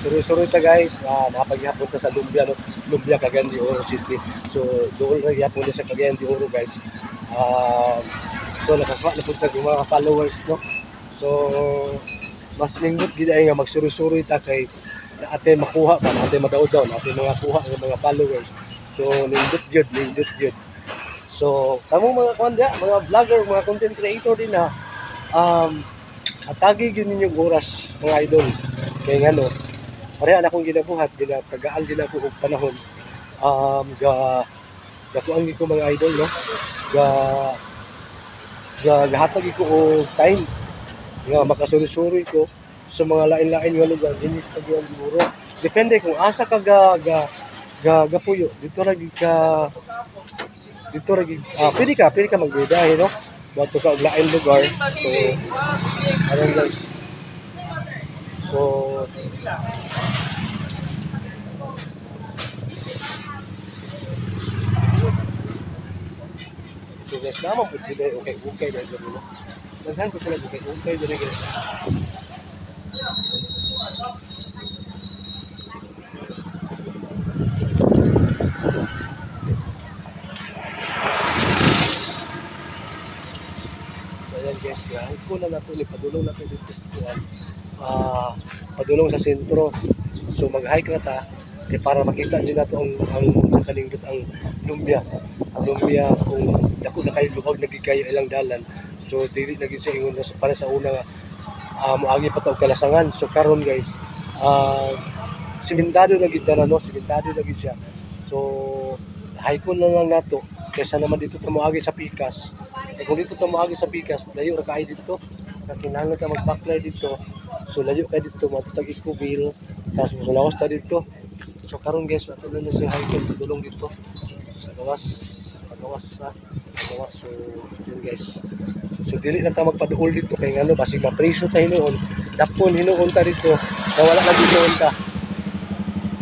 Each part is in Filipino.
Suroy-suroy ta guys, napaghihapon ta sa Lumbia, no? Lumbia, Cagayan de Oro City. So doon ra gyapon sa Cagayan de Oro guys. So nakakuha na punta yung mga followers, no? So mas nindot gid ay nga magsuroy-suroy ta kay natin makuha ba, natin madaw-daw, natin mga kuha ng mga followers. So nindot jud. So kamong mga kanda, mga vlogger, mga content creator din na atagi yun ninyong oras mga idol. Kaya nga no, pareha na akong ginabuhat, ginatagaan din ako og panahon. Gakuan ko mga idol, no? Gahatag ko og time nga makasuri-suri ko sa mga lain-lain nga lugar dinhi Cagayan de Oro. Depende kung asa ka gapuyo dito pwede ka magbiyahe, no? Bato ka og lain lugar. So aron guys. So guys, naman po sila okay dahil gabi, no? Naghan ko sila okay dahil guys. Ayan guys, kaya ko na nato padulong nato dito padulong sa sentro. So mag-hike na ta kay para makita din nato ang sa kalingdot ang Lumbia kung dako na kayo luwag nagikayo ilang dalan. So dili na gid sa ingon para sa una moagi pa taog kalasangan. So karon guys, simentado na gid no, simentado na gid siya. So hike na lang nato kaysa naman dito ta moagi sa Pikas. Kung dito ka moagi sa Pikas, layo ra kay dito. Kinahanglan ka mag-backline dito. So layo kay dito, matutag Ecobill, tapos malawas ta dito. So karon guys, patuloy na si hiking tulong dito sa gawas. So yun guys. So dili na ta magpaduol dito kay ngano basig mapreso ta hinuon. Dapon hinuon ta dito, na wala na hinuon ta.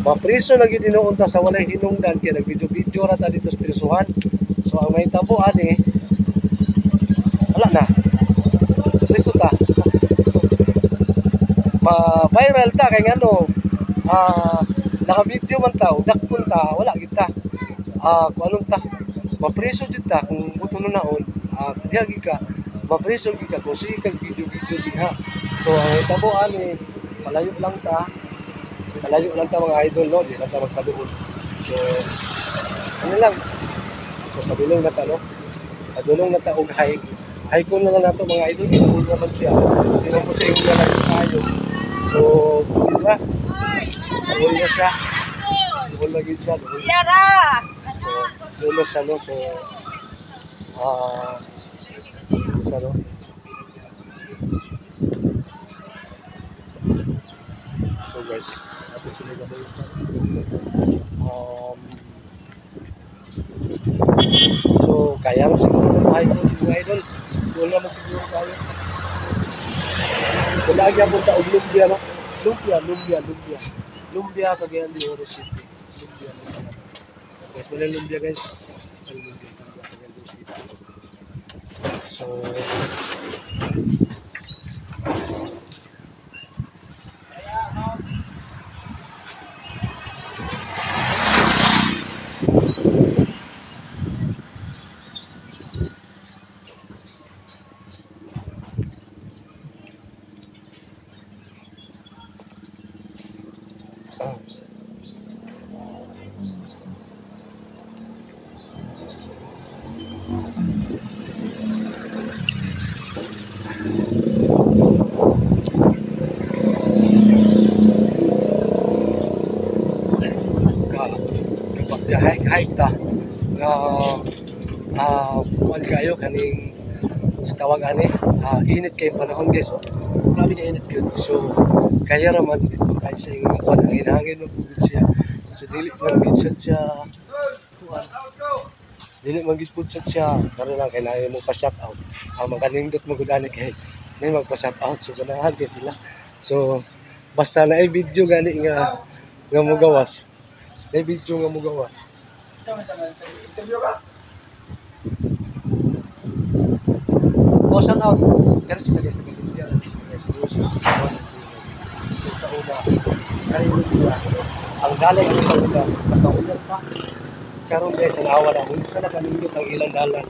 Mapreso lagi hinuon ta sa walay hinungdan kay nagvideo-video ra ta dito sa prisuhan. So ang mahitabo ani wala na. Preso ta. Ma-viral ta kay ngano. Naka-video man ta, dakpon ta, wala kita. Kung anong ta, mapreso jud ta kung buto na naon. Diha gid ka, mapreso gid ka kung sige kag video-video diha. So ang hitabo ani malayo lang ta mga idol, no? Di na ta magpaduol. So ano lang. So padulong na ta, no? Padulong na ta og hike. Hike ko na lang nato mga idol, kinahanglan naman siya. Tingnan ko sa inyo na lang tayo. So cool na. Cool na siya. Cool na gid siya. Yara. So dulo sa no. So So guys, ato sila gabay. So kaya rin siguro na mga idol. Doon naman siguro tayo. So lagi ang punta og Lumbia, no? Lumbia, Cagayan de Oro City. Lumbia. Guys, wala Lumbia guys. Lumbia, Cagayan de Oro City. So hike ta kuan kayo kaning sa tawag ani init kay panahon guys. Grabe ka init yun. So kaya raman dito tayo sa ingon kuan ang hinangin mo pud siya. So dili man gid siya kuan. Dili man gid pud siya karon lang kay naay mo pa shout out. Maganindot mo gud ani kay may magpa shout out so ganahan kay sila. So basta na ay video gani nga mo gawas. Na video nga mo gawas. Interview ka? Shout out. Pero sila guys, sa una. narinig nila ang galing ang isang lugar, nakaulan pa. Karon guys, ang awa na, hindi sila kanindot ang ilang dalan.